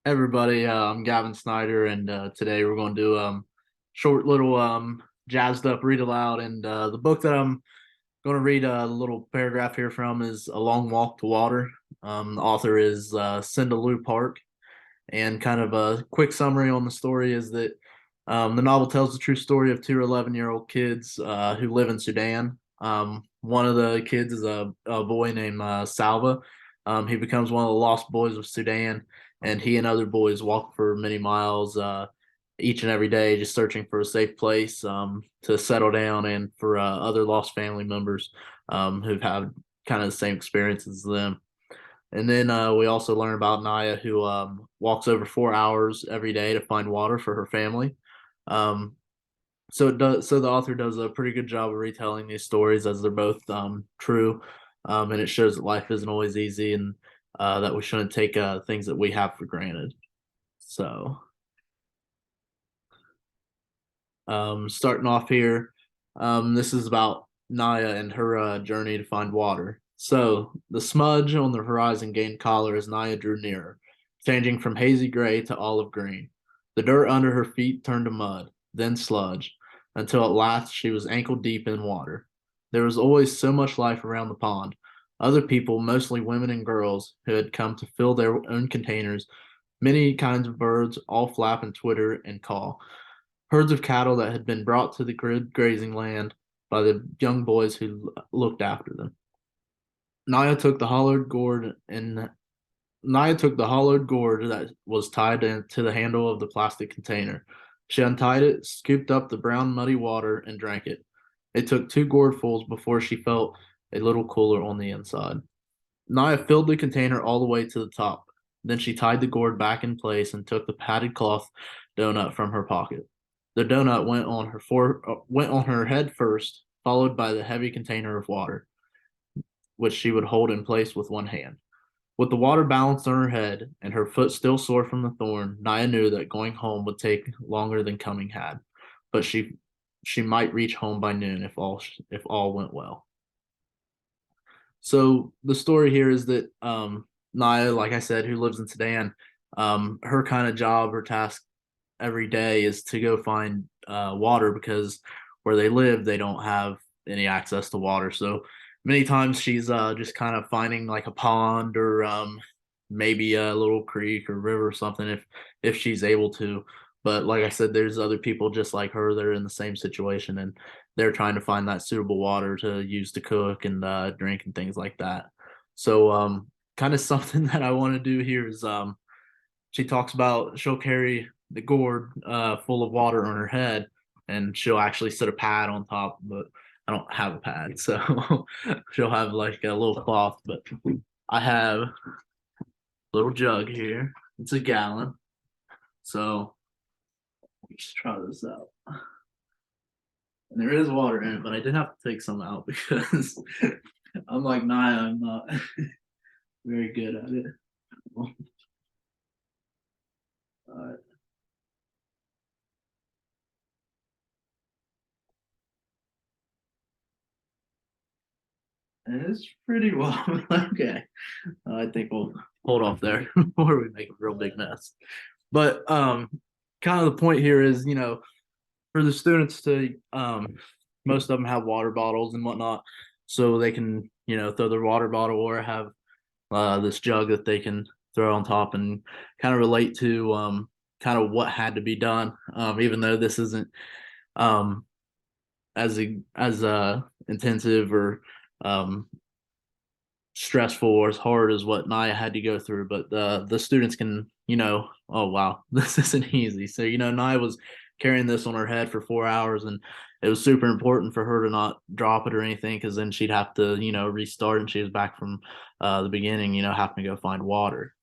Everybody, I'm Gavin Snyder, and today we're going to do short little jazzed up read aloud. And the book that I'm going to read a little paragraph here from is A Long Walk to Water. The author is Cinda Lou Park, and kind of a quick summary on the story is that the novel tells the true story of two 11-year-old kids who live in Sudan. One of the kids is a boy named Salva. He becomes one of the lost boys of Sudan, and he and other boys walk for many miles each and every day, just searching for a safe place to settle down, and for other lost family members who've had kind of the same experiences as them. And then we also learn about Naya, who walks over 4 hours every day to find water for her family. Um, so it does. So the author does a pretty good job of retelling these stories, as they're both true, and it shows that life isn't always easy, and that we shouldn't take things that we have for granted. So, starting off here, this is about Naya and her journey to find water. So the smudge on the horizon gained color as Naya drew nearer, changing from hazy gray to olive green. The dirt under her feet turned to mud, then sludge, until at last she was ankle deep in water. There was always so much life around the pond. Other people, mostly women and girls, who had come to fill their own containers, many kinds of birds, all flap and twitter and call. Herds of cattle that had been brought to the grazing land by the young boys who looked after them. Naya took the hollowed gourd and Naya took the hollowed gourd that was tied to the handle of the plastic container. She untied it, scooped up the brown muddy water, and drank it. It took two gourdfuls before she felt a little cooler on the inside. Naya filled the container all the way to the top. Then she tied the gourd back in place and took the padded cloth donut from her pocket. The donut went on her head first, followed by the heavy container of water, which she would hold in place with one hand. With the water balanced on her head and her foot still sore from the thorn, Naya knew that going home would take longer than coming had, but she might reach home by noon if all went well. So the story here is that Naya, like I said, who lives in Sudan, her kind of job or task every day is to go find water, because where they live, they don't have any access to water. So many times she's just kind of finding like a pond, or maybe a little creek or river or something, if she's able to. But like I said, there's other people just like her that are in the same situation, and they're trying to find that suitable water to use to cook and drink and things like that. So kind of something that I want to do here is she talks about she'll carry the gourd full of water on her head, and she'll actually set a pad on top, but I don't have a pad, so she'll have like a little cloth. But I have a little jug here. It's a gallon. So let's try this out. And there is water in it, but I did have to take some out because I'm like Naya, I'm not very good at it. Uh, and it's pretty well. Okay. I think we'll hold off there before we make a real big mess. But kind of the point here is, for the students to most of them have water bottles and whatnot, so they can, throw their water bottle or have this jug that they can throw on top, and kind of relate to kind of what had to be done, even though this isn't um, as intensive or um, stressful or as hard as what Naya had to go through. But the students can, oh wow, this isn't easy. So Naya was carrying this on her head for 4 hours, and it was super important for her to not drop it or anything, because then she'd have to restart, and she was back from the beginning, having to go find water.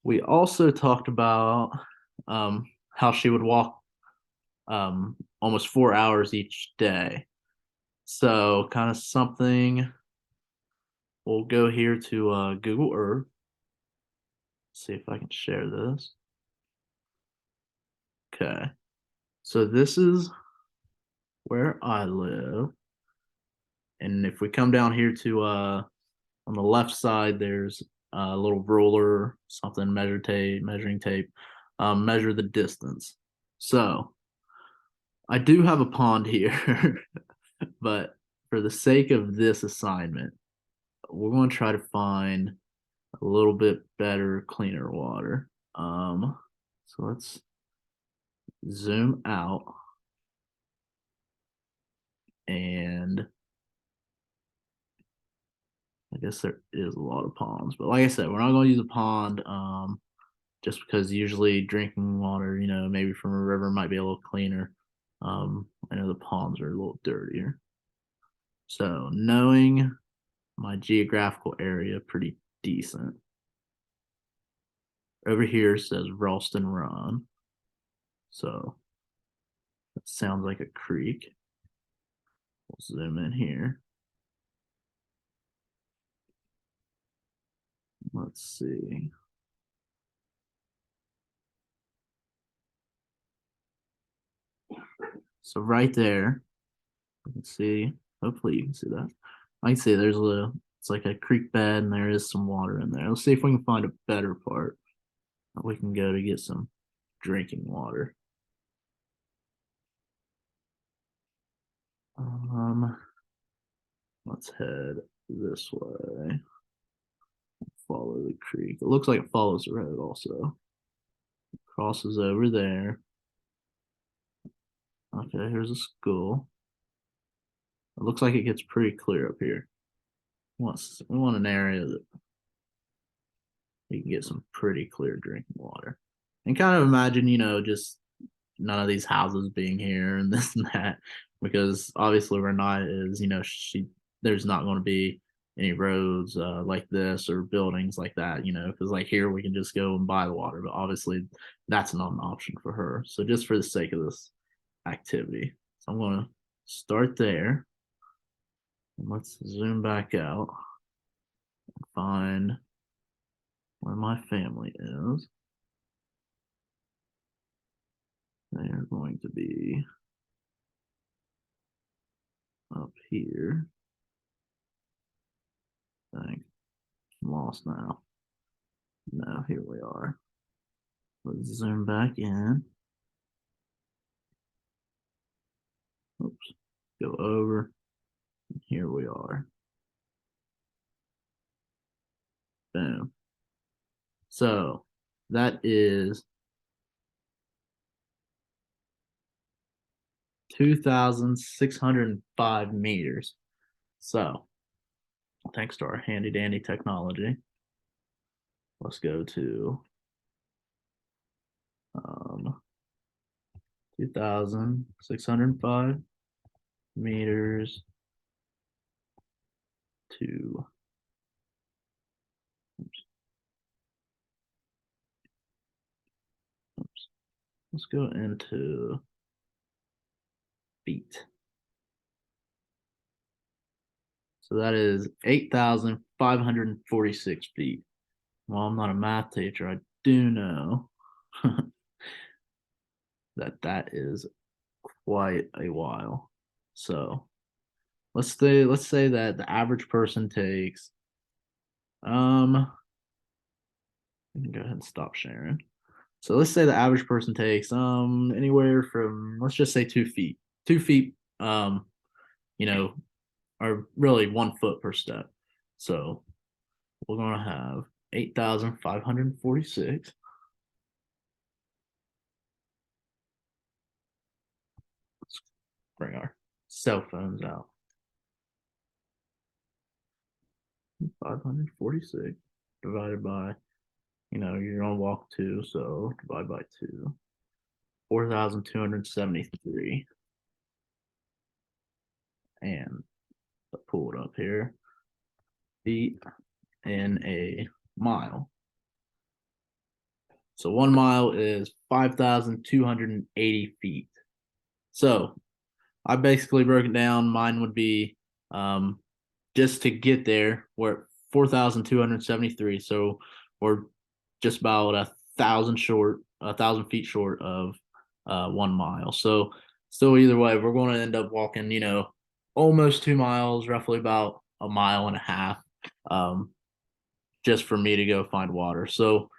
We also talked about how she would walk almost 4 hours each day. So kind of something. We'll go here to Google Earth. See if I can share this. Okay. So this is where I live. And if we come down here to on the left side, there's a little ruler, something, measuring tape, measure the distance. So I do have a pond here, but for the sake of this assignment, we're going to try to find a little bit better, cleaner water. So let's zoom out, and I guess there is a lot of ponds, but like I said, we're not going to use a pond, just because usually drinking water, maybe from a river might be a little cleaner. I know the ponds are a little dirtier. So knowing my geographical area pretty decent. Over here says Ralston Run. So that sounds like a creek. We'll zoom in here. Let's see. So right there, you can see, hopefully you can see that. I can see it's like a creek bed and there is some water in there. Let's see if we can find a better part that we can go to get some drinking water. Let's head this way. Follow the creek. It looks like it follows the road also. Crosses over there. Okay, here's a school. It looks like it gets pretty clear up here. We want an area that you can get some pretty clear drinking water. And kind of imagine, just none of these houses being here and this and that, because obviously where Naya is, there's not going to be any roads like this or buildings like that, because like here we can just go and buy the water, but obviously that's not an option for her. So just for the sake of this activity, so I'm going to start there. And let's zoom back out and find where my family is. They are going to be up here. I think I'm lost now. No, here we are. Let's zoom back in. Oops. Go over. And here we are. Boom. So that is 2,605 meters. So thanks to our handy dandy technology, let's go to 2,605 meters to let's go into feet. So that is 8,546 feet. Well, I'm not a math teacher. I do know that is quite a while. So let's say that the average person takes I can go ahead and stop sharing. So let's say the average person takes anywhere from, let's just say 2 feet. 2 feet you know are really 1 foot per step. So we're gonna have 8,546. Let's bring our cell phones out. 546 divided by, you're gonna walk two, so divide by two. 4,273. And I'll pull it up here. Feet in a mile. So 1 mile is 5,280 feet. So I basically broke it down. Mine would be just to get there, we're at 4,273. So we're just about 1,000 feet short of 1 mile. So still, either way, we're going to end up walking, almost 2 miles, roughly about a mile and a half, just for me to go find water. So,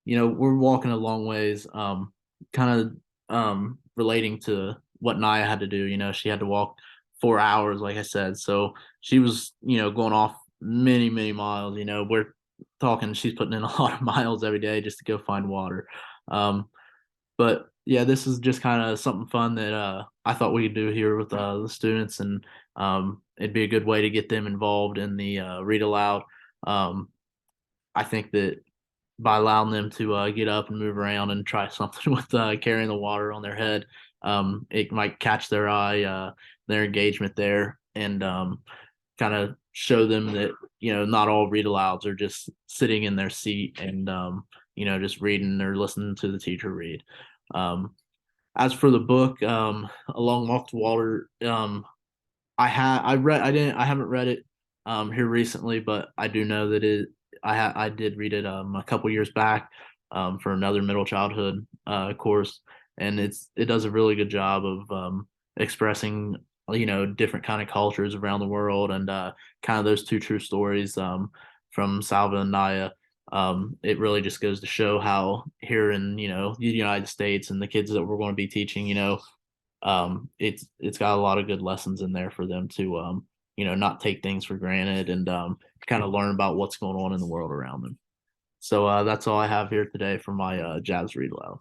we're walking a long ways, kind of relating to what Naya had to do. She had to walk 4 hours, like I said. So she was, going off many, many miles. We're talking, she's putting in a lot of miles every day just to go find water. Um, but yeah, this is just kind of something fun that I thought we could do here with the students, and it'd be a good way to get them involved in the read aloud. Um, I think that by allowing them to get up and move around and try something with carrying the water on their head, it might catch their eye, their engagement there, and kind of show them that not all read alouds are just sitting in their seat and just reading or listening to the teacher read. Um, as for the book, Along Walk to Water, I haven't read it here recently, but I do know that I did read it a couple years back for another middle childhood course, and it does a really good job of expressing different kind of cultures around the world, and kind of those two true stories from Salva and Naya. It really just goes to show how here in the United States and the kids that we're going to be teaching, it's got a lot of good lessons in there for them to not take things for granted, and kind of learn about what's going on in the world around them. So that's all I have here today for my jazz read aloud.